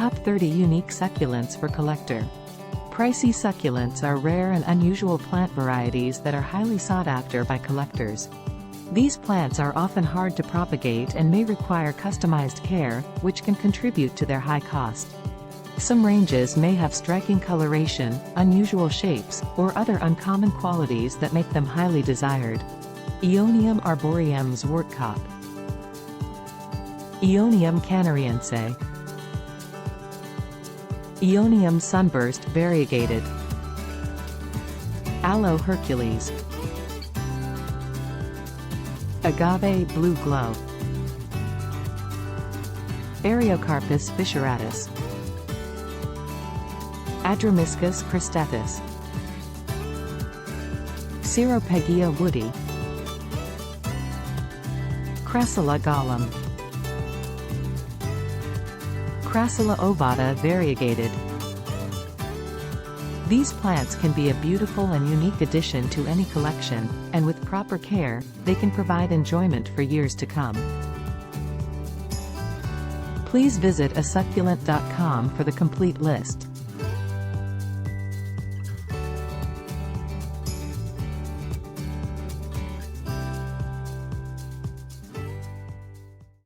Top 30 Unique Succulents for Collector. Pricey succulents are rare and unusual plant varieties that are highly sought after by collectors. These plants are often hard to propagate and may require customized care, which can contribute to their high cost. Some ranges may have striking coloration, unusual shapes, or other uncommon qualities that make them highly desired. Aeonium arboreum's wortcop. Aeonium canariense. Aeonium sunburst variegated. Aloe Hercules. Agave blue glow. Areocarpus fissuratus. Adromiscus cristatus. Ceropegia woody. Crassula gallum. Crassula ovata variegated. These plants can be a beautiful and unique addition to any collection, and with proper care, they can provide enjoyment for years to come. Please visit asucculent.com for the complete list.